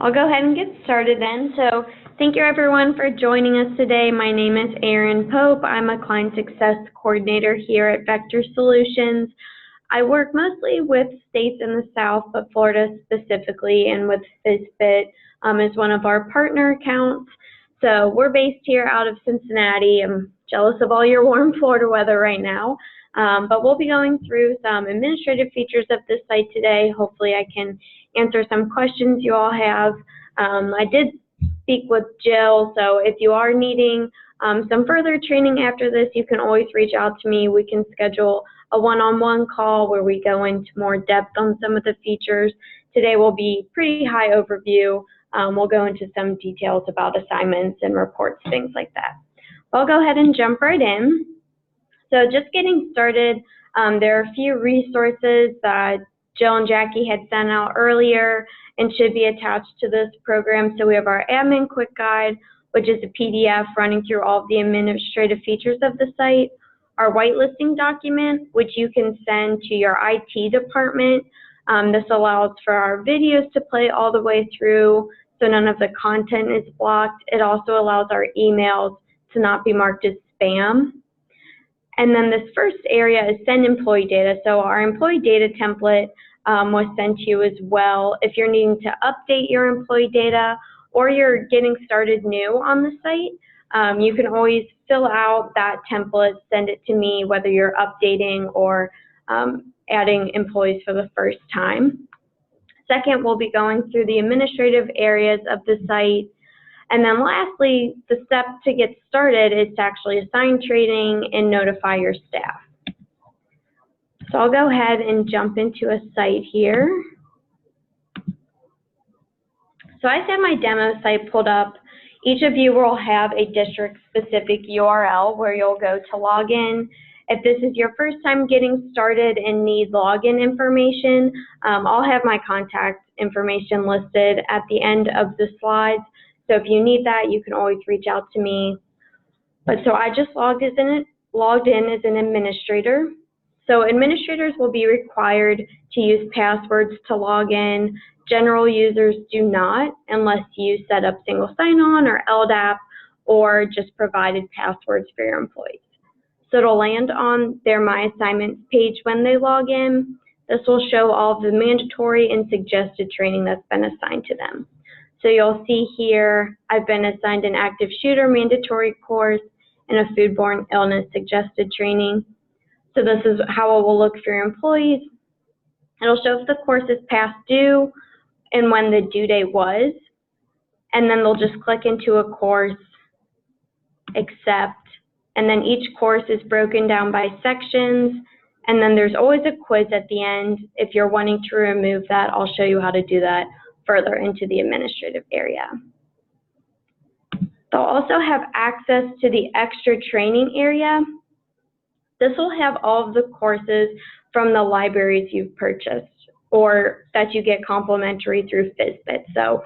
I'll go ahead and get started then. So thank you everyone for joining us today. My name is Erin Pope. I'm a Client Success Coordinator here at Vector Solutions. I work mostly with states in the South, but Florida specifically, and with FSBIT is one of our partner accounts. So we're based here out of Cincinnati. I'm jealous of all your warm Florida weather right now. But we'll be going through some administrative features of this site today. Hopefully I can answer some questions you all have. I did speak with Jill, so if you are needing some further training after this, you can always reach out to me. We can schedule a one-on-one call where we go into more depth on some of the features. Today will be pretty high overview. We'll go into some details about assignments and reports, things like that. I'll go ahead and jump right in. So just getting started, there are a few resources that Jill and Jackie had sent out earlier and should be attached to this program. So we have our Admin Quick Guide, which is a PDF running through all of the administrative features of the site. Our whitelisting document, which you can send to your IT department. This allows for our videos to play all the way through, so none of the content is blocked. It also allows our emails to not be marked as spam. And then this first area is send employee data. So our employee data template was sent to you as well. If you're needing to update your employee data or you're getting started new on the site, you can always fill out that template, send it to me, whether you're updating or adding employees for the first time. Second, we'll be going through the administrative areas of the site. And then lastly, the step to get started is to actually assign training and notify your staff. So I'll go ahead and jump into a site here. So I have my demo site pulled up. Each of you will have a district-specific URL where you'll go to log in. If this is your first time getting started and need login information, I'll have my contact information listed at the end of the slides. So if you need that, you can always reach out to me. But so I just logged in as an administrator. So administrators will be required to use passwords to log in. General users do not, unless you set up single sign-on or LDAP or just provided passwords for your employees. So it'll land on their My Assignments page when they log in. This will show all of the mandatory and suggested training that's been assigned to them. So you'll see here, I've been assigned an active shooter mandatory course and a foodborne illness suggested training. So this is how it will look for your employees. It'll show if the course is past due and when the due date was. And then they'll just click into a course, accept, and then each course is broken down by sections. And then there's always a quiz at the end. If you're wanting to remove that, I'll show you how to do that further into the administrative area. They'll also have access to the extra training area. This will have all of the courses from the libraries you've purchased or that you get complimentary through FSBIT. So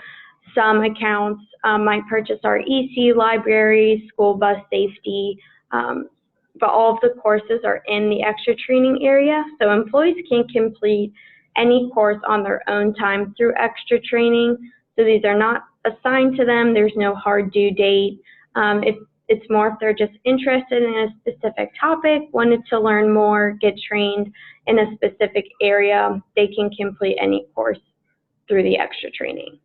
some accounts might purchase our EC library, school bus safety, but all of the courses are in the extra training area. So employees can complete any course on their own time through extra training. So these are not assigned to them. There's no hard due date. It's more if they're just interested in a specific topic, wanted to learn more, get trained in a specific area, they can complete any course through the extra training.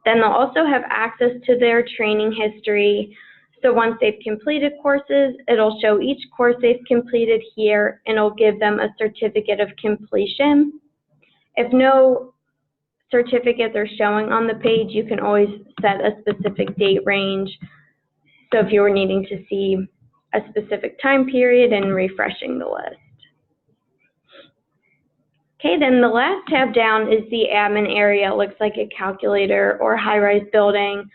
Then they'll also have access to their training history. So once they've completed courses, it'll show each course they've completed here, and it'll give them a certificate of completion. If no certificates are showing on the page, you can always set a specific date range. So if you were needing to see a specific time period and refreshing the list. Okay, then the last tab down is the admin area. It looks like a calculator or high-rise building.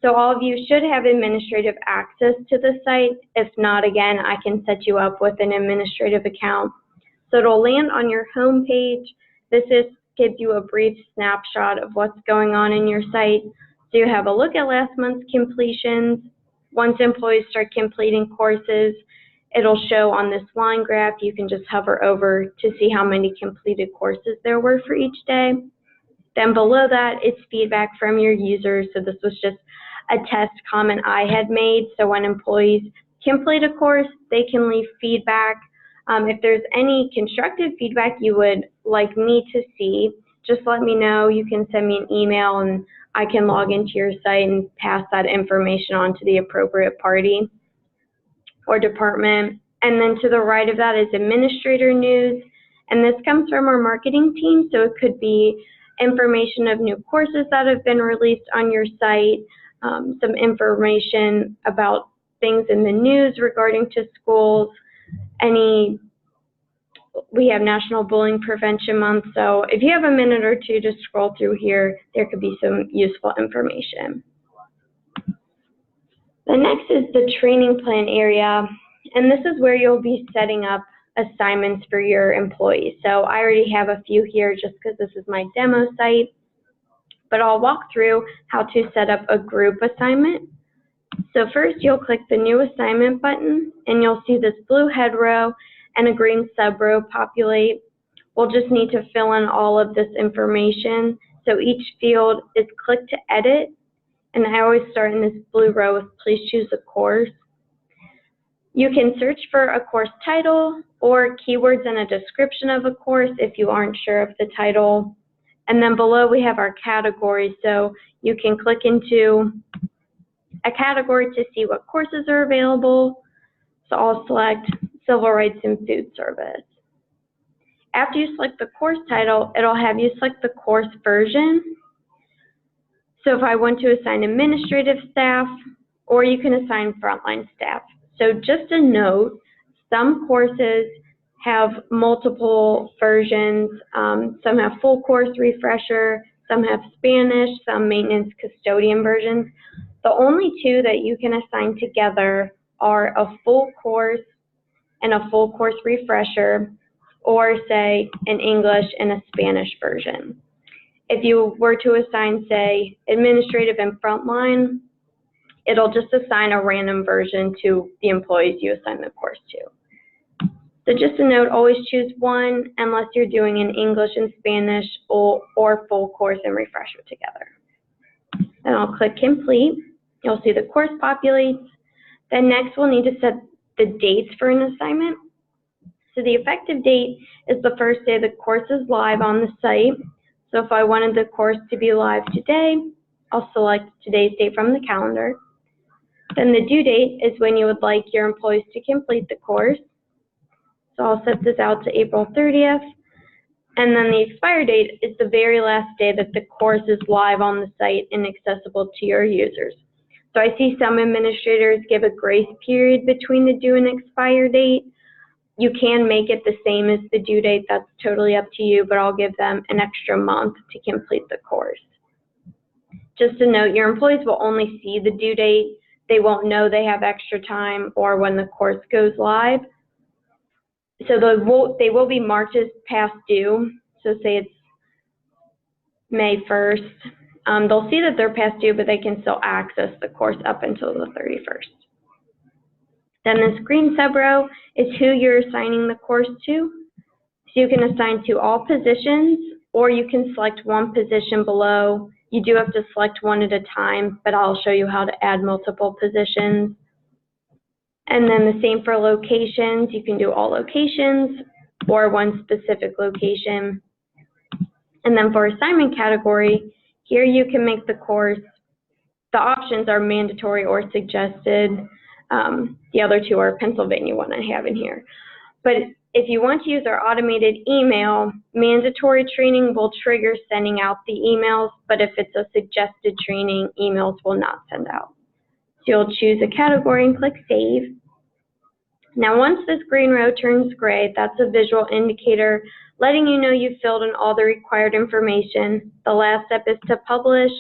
So all of you should have administrative access to the site. If not, again, I can set you up with an administrative account. So it'll land on your home page. This gives you a brief snapshot of what's going on in your site. So you have a look at last month's completions. Once employees start completing courses, it'll show on this line graph. You can just hover over to see how many completed courses there were for each day. Then below that, it's feedback from your users. So this was just a test comment I had made. So when employees complete a course, they can leave feedback. If there's any constructive feedback you would like me to see, just let me know. You can send me an email and I can log into your site and pass that information on to the appropriate party or department. And then to the right of that is administrator news. And this comes from our marketing team. So it could be information of new courses that have been released on your site, some information about things in the news regarding to schools, we have National Bullying Prevention Month, so if you have a minute or two to scroll through here, there could be some useful information. The next is the training plan area, and this is where you'll be setting up assignments for your employees. So I already have a few here just because this is my demo site, but I'll walk through how to set up a group assignment. So first, you'll click the New Assignment button, and you'll see this blue head row and a green sub row populate. We'll just need to fill in all of this information. So each field is click to edit, and I always start in this blue row with please choose a course. You can search for a course title or keywords and a description of a course if you aren't sure of the title. And then below we have our categories, so you can click into a category to see what courses are available. So I'll select Civil Rights and Food Service. After you select the course title, it'll have you select the course version. So if I want to assign administrative staff, or you can assign frontline staff. So just a note, some courses have multiple versions. Some have full course refresher, some have Spanish, some maintenance custodian versions. The only two that you can assign together are a full course and a full course refresher, or say an English and a Spanish version. If you were to assign, say, administrative and frontline, it'll just assign a random version to the employees you assign the course to. So just a note, always choose one unless you're doing an English and Spanish or full course and refresher together. Then I'll click complete. You'll see the course populates. Then next we'll need to set the dates for an assignment. So the effective date is the first day the course is live on the site. So if I wanted the course to be live today, I'll select today's date from the calendar. Then the due date is when you would like your employees to complete the course. So I'll set this out to April 30th. And then the expire date is the very last day that the course is live on the site and accessible to your users. So I see some administrators give a grace period between the due and expire date. You can make it the same as the due date, that's totally up to you, but I'll give them an extra month to complete the course. Just a note, your employees will only see the due date. They won't know they have extra time or when the course goes live. So they will be marked as past due. So say it's May 1st. They'll see that they're past due, but they can still access the course up until the 31st. Then this green sub-row is who you're assigning the course to. So you can assign to all positions, or you can select one position below. You do have to select one at a time, but I'll show you how to add multiple positions. And then the same for locations. You can do all locations or one specific location. And then for assignment category, here you can make the course. The options are mandatory or suggested. The other two are Pennsylvania one I have in here. But if you want to use our automated email, mandatory training will trigger sending out the emails, but if it's a suggested training, emails will not send out. So you'll choose a category and click Save. Now once this green row turns gray, that's a visual indicator letting you know you've filled in all the required information. The last step is to publish.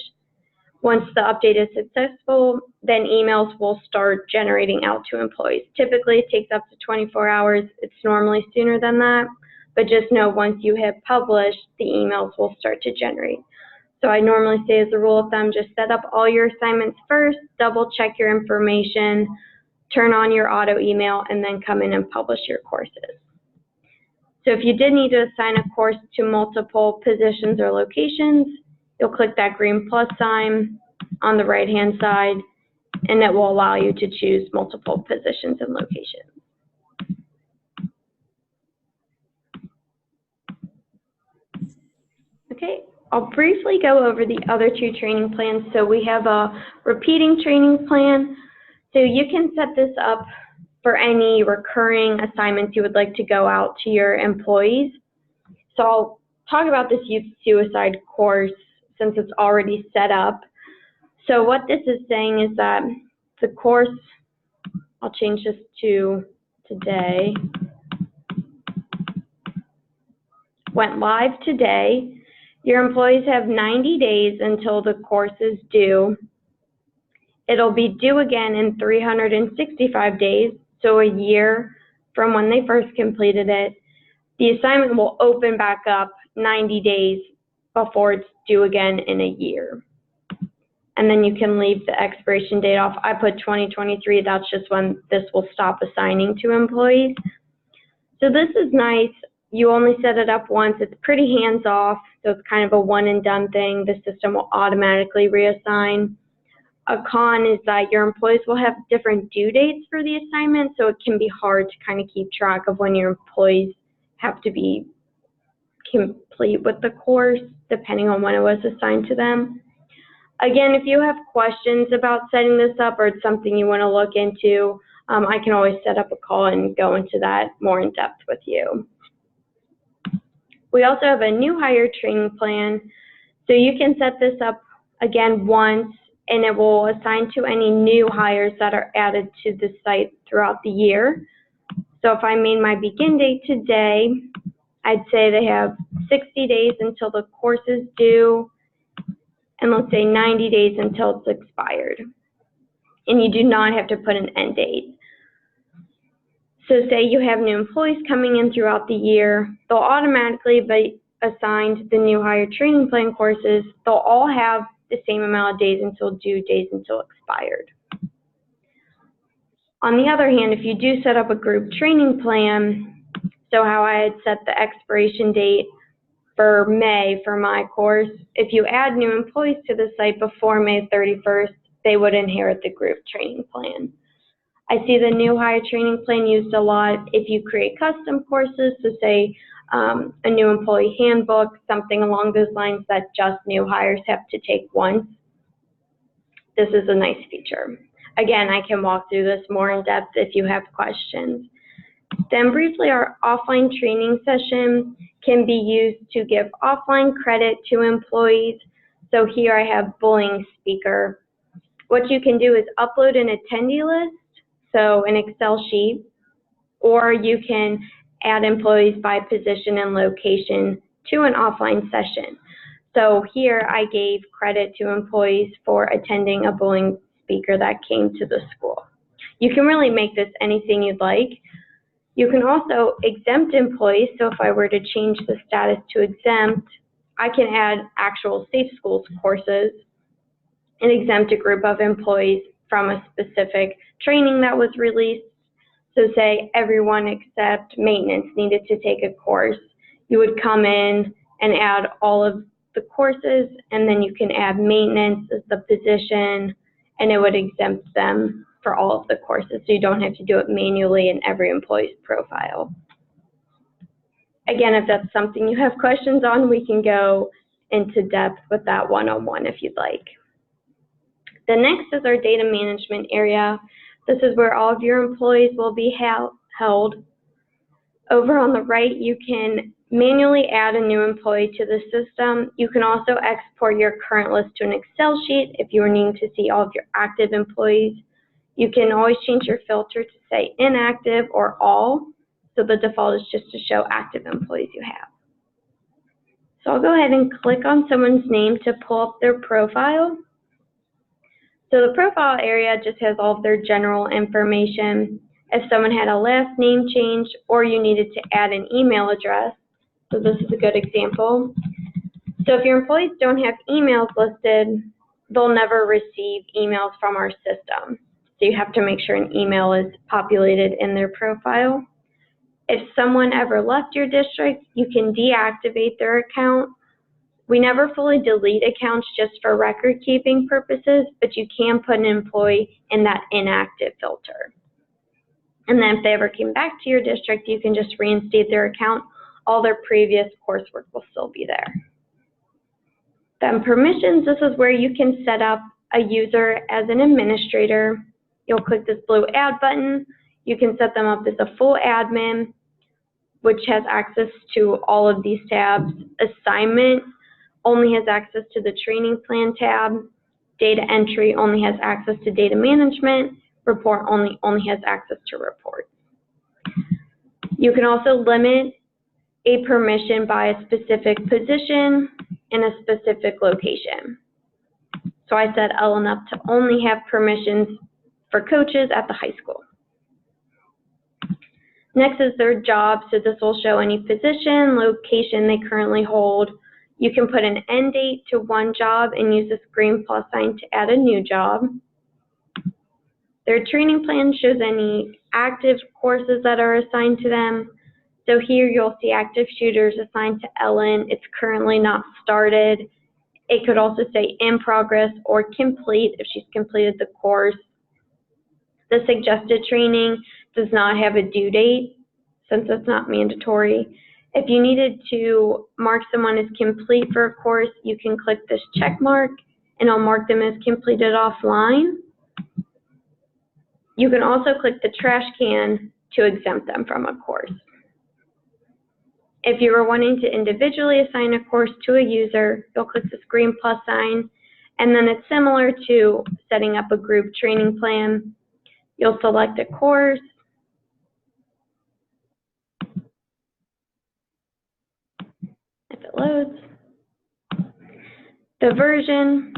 Once the update is successful, then emails will start generating out to employees. Typically, it takes up to 24 hours. It's normally sooner than that, but just know once you hit publish, the emails will start to generate. So I normally say as a rule of thumb, just set up all your assignments first, double check your information, turn on your auto email, and then come in and publish your courses. So if you did need to assign a course to multiple positions or locations, you'll click that green plus sign on the right-hand side, and it will allow you to choose multiple positions and locations. Okay, I'll briefly go over the other two training plans. So we have a repeating training plan. So you can set this up for any recurring assignments you would like to go out to your employees. So I'll talk about this youth suicide course since it's already set up. So what this is saying is that the course, I'll change this to today, went live today. Your employees have 90 days until the course is due. It'll be due again in 365 days, so a year from when they first completed it. The assignment will open back up 90 days before it's due again in a year. And then you can leave the expiration date off. I put 2023, that's just when this will stop assigning to employees. So this is nice. You only set it up once. It's pretty hands-off, so it's kind of a one-and-done thing. The system will automatically reassign. A con is that your employees will have different due dates for the assignment, so it can be hard to kind of keep track of when your employees have to be complete with the course, depending on when it was assigned to them. Again, if you have questions about setting this up or it's something you want to look into, I can always set up a call and go into that more in depth with you. We also have a new hire training plan. So you can set this up again once, and it will assign to any new hires that are added to the site throughout the year. So if I made my begin date today, I'd say they have 60 days until the course is due, and let's say 90 days until it's expired. And you do not have to put an end date. So say you have new employees coming in throughout the year, they'll automatically be assigned the new hire training plan courses. They'll all have the same amount of days until due, days until expired. On the other hand, if you do set up a group training plan, so how I had set the expiration date for May for my course, if you add new employees to the site before May 31st, they would inherit the group training plan. I see the new hire training plan used a lot if you create custom courses, so say a new employee handbook, something along those lines that just new hires have to take once. This is a nice feature. Again, I can walk through this more in depth if you have questions. Then briefly, our offline training session can be used to give offline credit to employees. So here I have bullying speaker. What you can do is upload an attendee list, so an Excel sheet, or you can add employees by position and location to an offline session. So here I gave credit to employees for attending a bullying speaker that came to the school. You can really make this anything you'd like. You can also exempt employees, so if I were to change the status to exempt, I can add actual SafeSchools courses and exempt a group of employees from a specific training that was released. So say everyone except maintenance needed to take a course. You would come in and add all of the courses, and then you can add maintenance as the position, and it would exempt them for all of the courses, so you don't have to do it manually in every employee's profile. Again, if that's something you have questions on, we can go into depth with that one-on-one if you'd like. The next is our data management area. This is where all of your employees will be held. Over on the right, you can manually add a new employee to the system. You can also export your current list to an Excel sheet if you are needing to see all of your active employees. You can always change your filter to say inactive or all, so the default is just to show active employees you have. So I'll go ahead and click on someone's name to pull up their profile. So the profile area just has all of their general information. If someone had a last name change or you needed to add an email address, so this is a good example. So if your employees don't have emails listed, they'll never receive emails from our system. So you have to make sure an email is populated in their profile. If someone ever left your district, you can deactivate their account. We never fully delete accounts just for record keeping purposes, but you can put an employee in that inactive filter. And then if they ever came back to your district, you can just reinstate their account. All their previous coursework will still be there. Then permissions, this is where you can set up a user as an administrator. You'll click this blue add button. You can set them up as a full admin, which has access to all of these tabs. Assignment only has access to the training plan tab. Data entry only has access to data management. Report only has access to reports. You can also limit a permission by a specific position in a specific location. So I set Ellen up to only have permissions for coaches at the high school. Next is their job, so this will show any position, location they currently hold. You can put an end date to one job and use this green plus sign to add a new job. Their training plan shows any active courses that are assigned to them. So here you'll see active shooters assigned to Ellen. It's currently not started. It could also say in progress or complete if she's completed the course. The suggested training does not have a due date since it's not mandatory. If you needed to mark someone as complete for a course, you can click this check mark and it'll mark them as completed offline. You can also click the trash can to exempt them from a course. If you were wanting to individually assign a course to a user, you'll click this green plus sign, and then it's similar to setting up a group training plan. You'll select a course, if it loads, the version,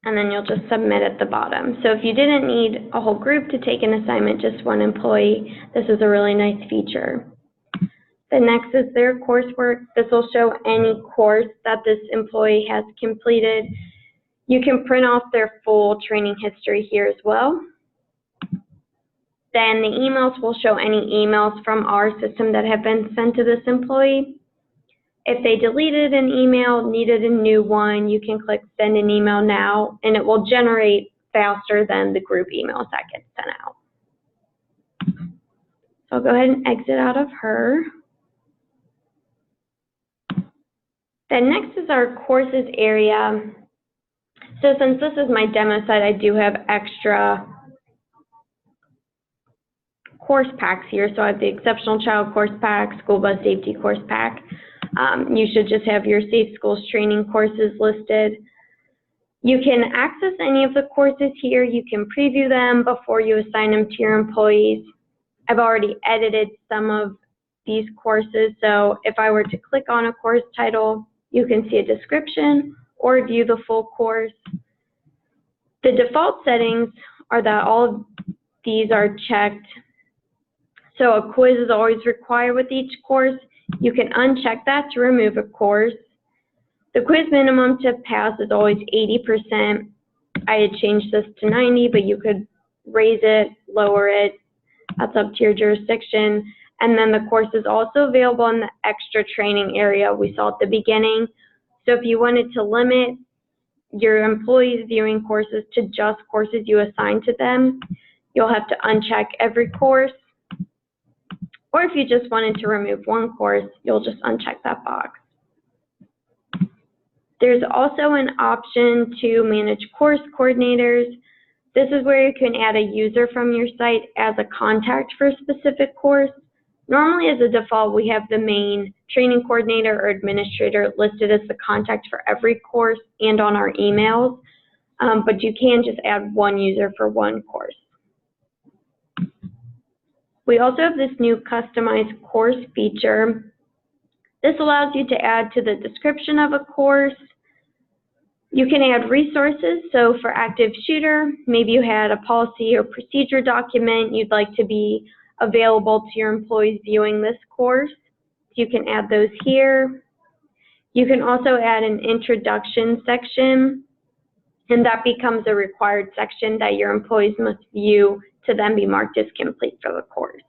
and then you'll just submit at the bottom. So if you didn't need a whole group to take an assignment, just one employee, this is a really nice feature. The next is their coursework. This will show any course that this employee has completed. You can print off their full training history here as well. Then the emails will show any emails from our system that have been sent to this employee. If they deleted an email, needed a new one, you can click send an email now, and it will generate faster than the group emails that get sent out. So I'll go ahead and exit out of her. Then next is our courses area. So since this is my demo site, I do have extra course packs here. So I have the Exceptional Child Course Pack, School Bus Safety Course Pack. You should just have your Safe Schools training courses listed. You can access any of the courses here. You can preview them before you assign them to your employees. I've already edited some of these courses, so if I were to click on a course title, you can see a description or view the full course. The default settings are that all of these are checked. So a quiz is always required with each course. You can uncheck that to remove a course. The quiz minimum to pass is always 80%. I had changed this to 90, but you could raise it, lower it. That's up to your jurisdiction. And then the course is also available in the extra training area we saw at the beginning. So if you wanted to limit your employees viewing courses to just courses you assign to them, you'll have to uncheck every course. Or if you just wanted to remove one course, you'll just uncheck that box. There's also an option to manage course coordinators. This is where you can add a user from your site as a contact for a specific course. Normally, as a default, we have the main training coordinator or administrator listed as the contact for every course and on our emails, but you can just add one user for one course. We also have this new customized course feature. This allows you to add to the description of a course. You can add resources. So for active shooter, maybe you had a policy or procedure document you'd like to be available to your employees viewing this course. You can add those here. You can also add an introduction section, and that becomes a required section that your employees must view to then be marked as complete for the course.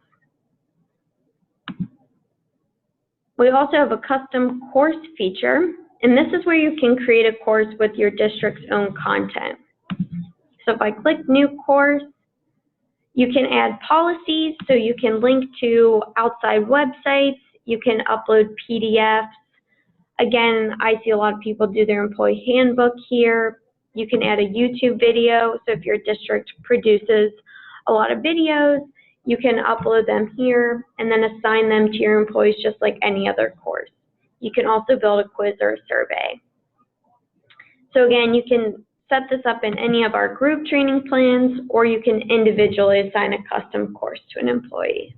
We also have a custom course feature, and this is where you can create a course with your district's own content. So if I click New Course, you can add policies, so you can link to outside websites, you can upload PDFs. Again, I see a lot of people do their employee handbook here. You can add a YouTube video, so if your district produces a lot of videos, you can upload them here and then assign them to your employees just like any other course. You can also build a quiz or a survey. So again, you can set this up in any of our group training plans, or you can individually assign a custom course to an employee.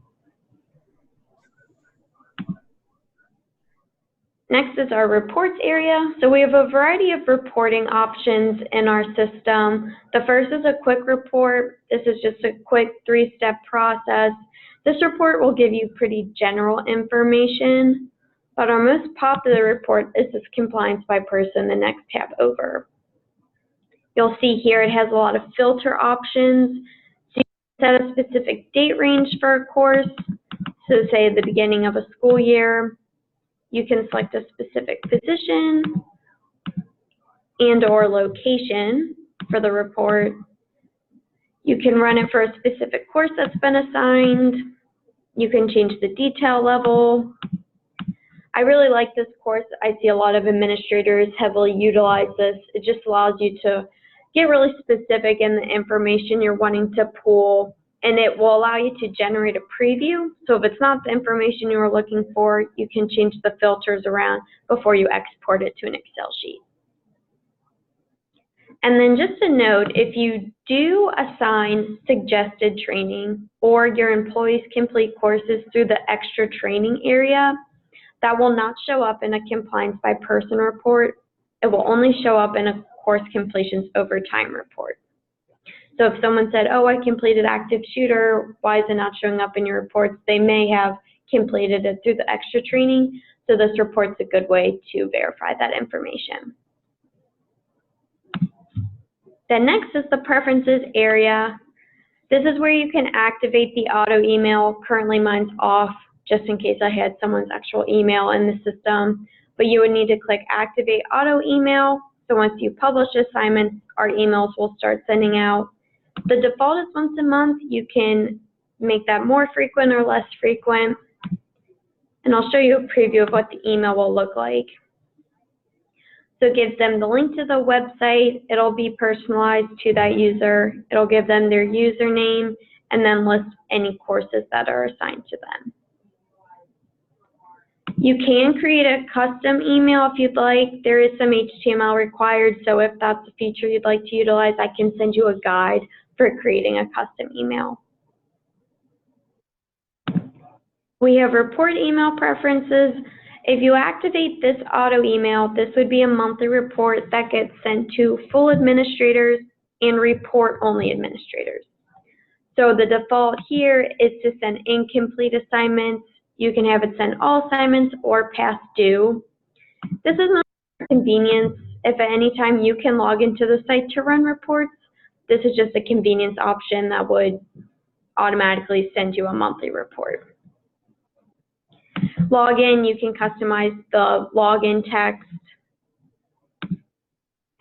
Next is our reports area. So we have a variety of reporting options in our system. The first is a quick report. This is just a quick 3-step process. This report will give you pretty general information, but our most popular report is this compliance by person, the next tab over. You'll see here it has a lot of filter options. So you can set a specific date range for a course. So say at the beginning of a school year. You can select a specific position and or location for the report. You can run it for a specific course that's been assigned. You can change the detail level. I really like this course. I see a lot of administrators heavily utilize this. It just allows you to get really specific in the information you're wanting to pull, and it will allow you to generate a preview. So if it's not the information you were looking for, you can change the filters around before you export it to an Excel sheet. And then just a note, if you do assign suggested training or your employees complete courses through the extra training area, that will not show up in a compliance by person report. It will only show up in a course completions over time report. So if someone said, oh, I completed active shooter, why is it not showing up in your reports? They may have completed it through the extra training, so this report's a good way to verify that information. Then next is the preferences area. This is where you can activate the auto email. Currently mine's off, just in case I had someone's actual email in the system, but you would need to click activate auto email. So once you publish assignments, our emails will start sending out. The default is once a month. You can make that more frequent or less frequent. And I'll show you a preview of what the email will look like. So it gives them the link to the website. It'll be personalized to that user. It'll give them their username and then list any courses that are assigned to them. You can create a custom email if you'd like. There is some HTML required, so if that's a feature you'd like to utilize, I can send you a guide for creating a custom email. We have report email preferences. If you activate this auto email, this would be a monthly report that gets sent to full administrators and report-only administrators. So the default here is to send incomplete assignments. You can have it send all assignments or past due. This is not for convenience. If at any time you can log into the site to run reports, this is just a convenience option that would automatically send you a monthly report. Login, you can customize the login text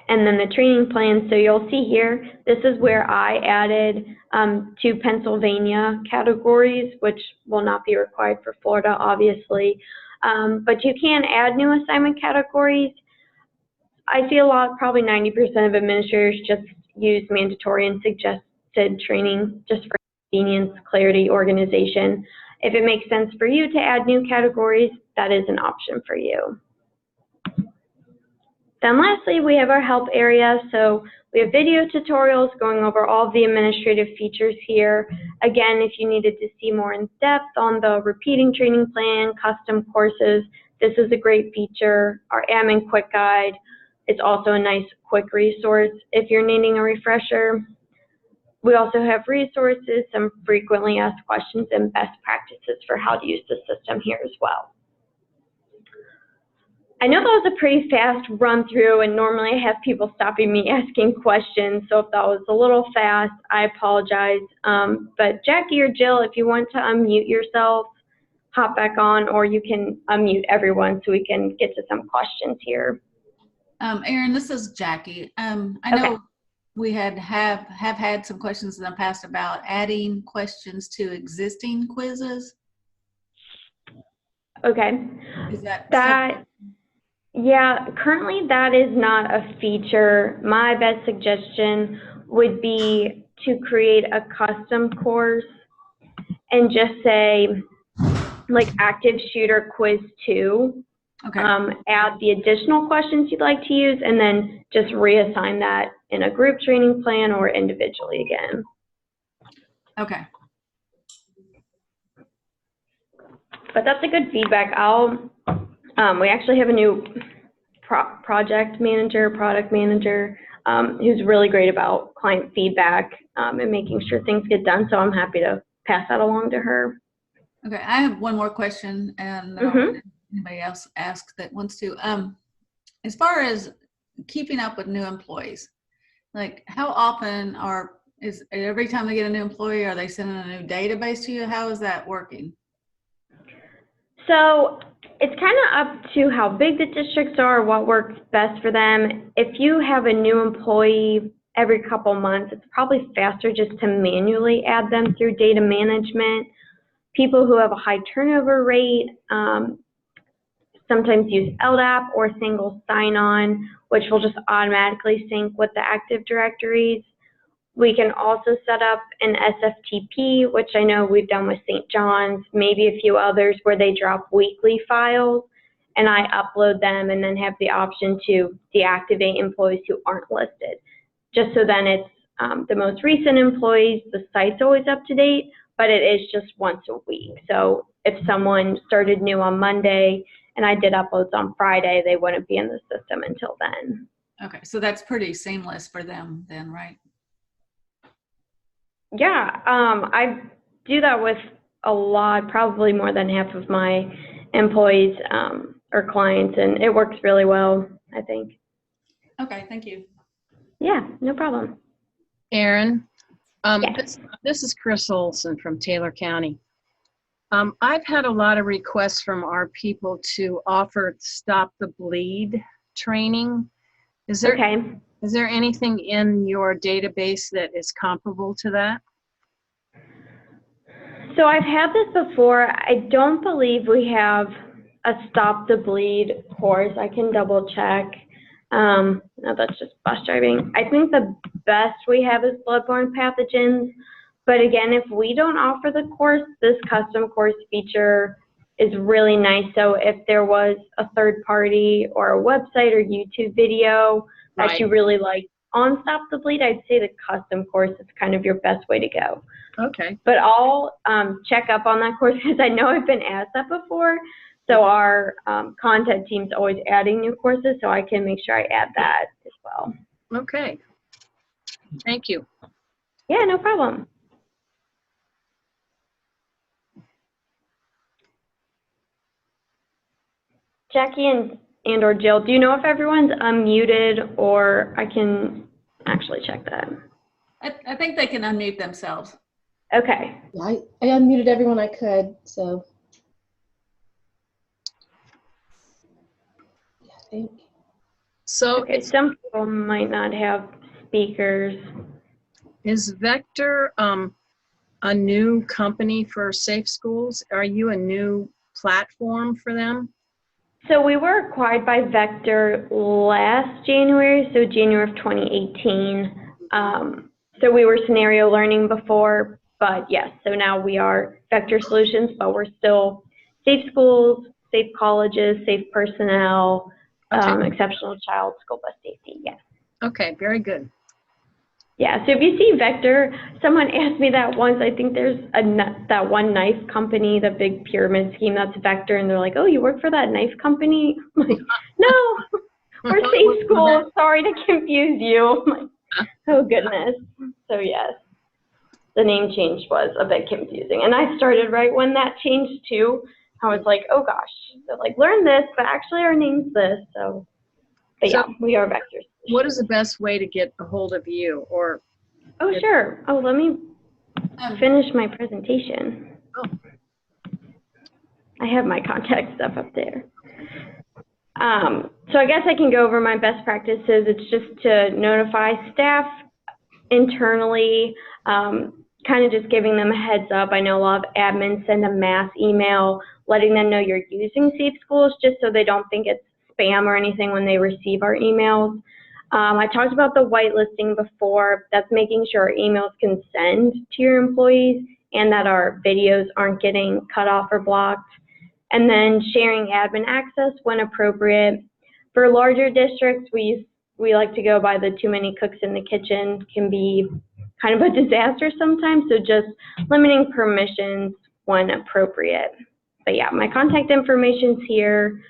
and then the training plan. So you'll see here, this is where I added 2 Pennsylvania categories, which will not be required for Florida, obviously. But you can add new assignment categories. I see a lot, probably 90% of administrators just use mandatory and suggested training just for convenience, clarity, organization. If it makes sense for you to add new categories, that is an option for you. Then lastly, we have our help area. So we have video tutorials going over all of the administrative features here. Again, if you needed to see more in depth on the repeating training plan, custom courses, this is a great feature. Our admin quick guide is also a nice quick resource if you're needing a refresher. We also have resources, some frequently asked questions, and best practices for how to use the system here as well. I know that was a pretty fast run through, and normally I have people stopping me asking questions, so if that was a little fast, I apologize. But Jackie or Jill, if you want to unmute yourself, hop back on, or you can unmute everyone so we can get to some questions here. Erin, this is Jackie. I know we have had some questions in the past about adding questions to existing quizzes. Okay. Is that yeah, currently that is not a feature. My best suggestion would be to create a custom course and just say like active shooter quiz 2. Okay. Add the additional questions you'd like to use, and then just reassign that in a group training plan or individually again. Okay. But that's a good feedback. We actually have a new product manager who's really great about client feedback and making sure things get done. So I'm happy to pass that along to her. Okay, I have one more question, and anybody else ask that wants to. As far as keeping up with new employees, like how often is every time they get a new employee, are they sending a new database to you? How is that working? So it's kind of up to how big the districts are, what works best for them. If you have a new employee every couple months, it's probably faster just to manually add them through data management. People who have a high turnover rate sometimes use LDAP or single sign-on, which will just automatically sync with the Active Directories. We can also set up an SFTP, which I know we've done with St. John's, maybe a few others, where they drop weekly files, and I upload them and then have the option to deactivate employees who aren't listed. Just so then it's the most recent employees, the site's always up to date, but it is just once a week. So if someone started new on Monday and I did uploads on Friday, they wouldn't be in the system until then. Okay, so that's pretty seamless for them then, right? Yeah, I do that with a lot, probably more than half of my employees or clients, and it works really well, I think. Okay, thank you. Yeah, no problem. Erin, Yes. this is Chris Olson from Taylor County. I've had a lot of requests from our people to offer Stop the Bleed training. Is there anything in your database that is comparable to that? So I've had this before. I don't believe we have a Stop the Bleed course. I can double check. No, that's just bus driving. I think the best we have is bloodborne pathogens. But again, if we don't offer the course, this custom course feature is really nice. So if there was a third party or a website or YouTube video that you really like on Stop the Bleed, I'd say the custom course is kind of your best way to go. Okay. But I'll check up on that course because I know I've been asked that before. So our content team's always adding new courses, so I can make sure I add that as well. Okay. Thank you. Yeah, no problem. Jackie and or Jill, do you know if everyone's unmuted, or I can actually check that? I think they can unmute themselves. Okay. Yeah, I unmuted everyone I could, so. Yeah, I think. So okay, some people might not have speakers. Is Vector a new company for Safe Schools? Are you a new platform for them? So we were acquired by Vector last January, so January of 2018. So we were scenario learning before, but yes, so now we are Vector Solutions, but we're still Safe Schools, Safe Colleges, Safe Personnel, Exceptional Child School Bus Safety, yes. Okay, very good. Yeah, so if you see Vector, someone asked me that once. I think there's that one knife company, the big pyramid scheme, that's Vector, and they're like, oh, you work for that knife company? I'm like, no, we're Safe School. Sorry to confuse you. I'm like, oh, goodness. So, yes, the name change was a bit confusing. And I started right when that changed, too. I was like, oh, gosh. So, like, learn this, but actually our name's this. So, but yeah, we are Vectors. What is the best way to get a hold of you? Or oh, sure. Oh, let me finish my presentation. Oh. I have my contact stuff up there. So I guess I can go over my best practices. It's just to notify staff internally, kind of just giving them a heads up. I know a lot of admins send a mass email letting them know you're using SafeSchools just so they don't think it's spam or anything when they receive our emails. I talked about the whitelisting before. That's making sure our emails can send to your employees and that our videos aren't getting cut off or blocked. And then sharing admin access when appropriate. For larger districts, we like to go by the too many cooks in the kitchen can be kind of a disaster sometimes, so just limiting permissions when appropriate. But yeah, my contact information's here.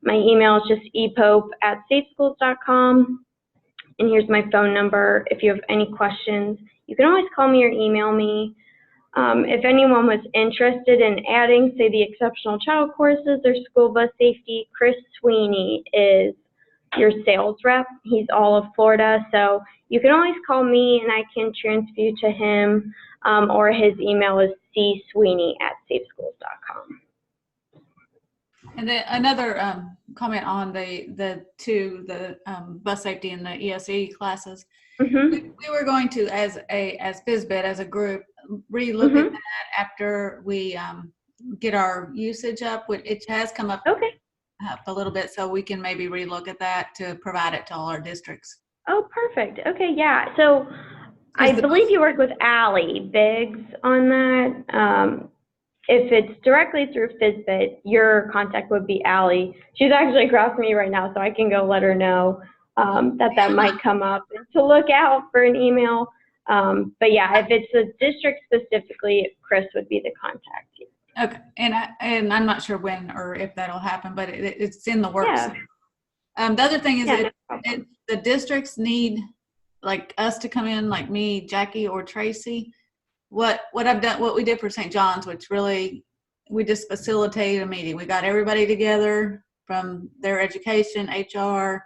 My email is just epope@safeschools.com. And here's my phone number. If you have any questions, you can always call me or email me. If anyone was interested in adding, say, the exceptional child courses or school bus safety, Chris Sweeney is your sales rep. He's all of Florida, so you can always call me and I can transfer you to him, or his email is csweeney@safeschools.com. And then another comment on the bus safety and the ESE classes. We were going to, as FSBIT, as a group, relook at that after we get our usage up. It has come up, up a little bit, so we can maybe relook at that to provide it to all our districts. Oh, perfect. Okay, yeah. So I believe you work with Allie Biggs on that. If it's directly through FSBIT, your contact would be Allie. She's actually across from me right now, so I can go let her know that might come up and to look out for an email. But yeah, if it's a district specifically, Chris would be the contact. Okay, and I'm not sure when or if that'll happen, but it's in the works. Yeah. The other thing is that the districts need like us to come in, like me, Jackie, or Tracy. What we did for St. John's, which really we just facilitated a meeting. We got everybody together from their education, HR,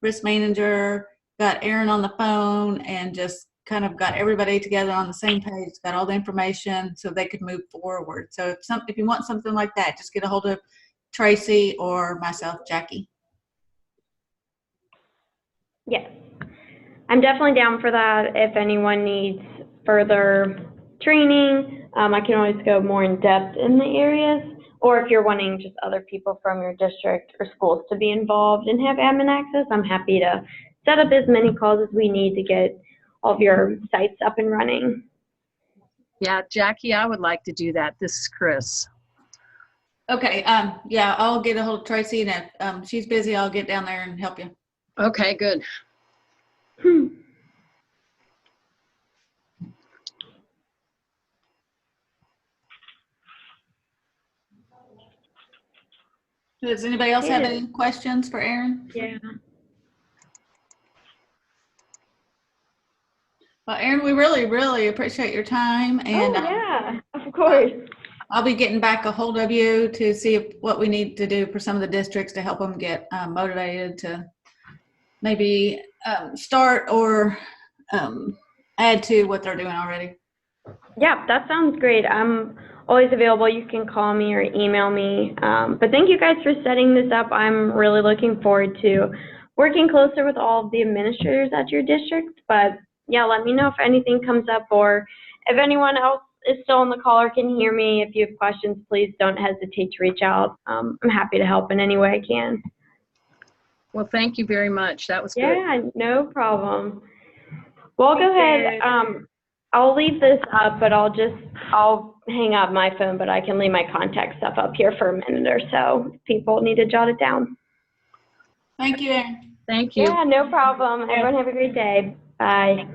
risk manager, got Erin on the phone, and just kind of got everybody together on the same page, got all the information so they could move forward. So if you want something like that, just get a hold of Tracy or myself, Jackie. Yes, I'm definitely down for that. If anyone needs further training, I can always go more in depth in the areas, or if you're wanting just other people from your district or schools to be involved and have admin access, I'm happy to set up as many calls as we need to get all of your sites up and running. Yeah, Jackie, I would like to do that. This is Chris. Okay, yeah, I'll get a hold of Tracy, and if she's busy, I'll get down there and help you. Okay, good. Does anybody else have any questions for Erin? Yeah. Well, Erin, we really, really appreciate your time. And yeah, of course. I'll be getting back a hold of you to see what we need to do for some of the districts to help them get motivated to maybe start or add to what they're doing already. Yeah, that sounds great. I'm always available. You can call me or email me. But thank you guys for setting this up. I'm really looking forward to working closer with all of the administrators at your district. But yeah, let me know if anything comes up, or if anyone else is still on the call or can hear me. If you have questions, please don't hesitate to reach out. I'm happy to help in any way I can. Well, thank you very much. That was good. Yeah, no problem. Well, go ahead. I'll leave this up, but I'll hang up my phone, but I can leave my contact stuff up here for a minute or so if people need to jot it down. Thank you, Erin. Thank you. Yeah, no problem. Everyone have a great day. Bye.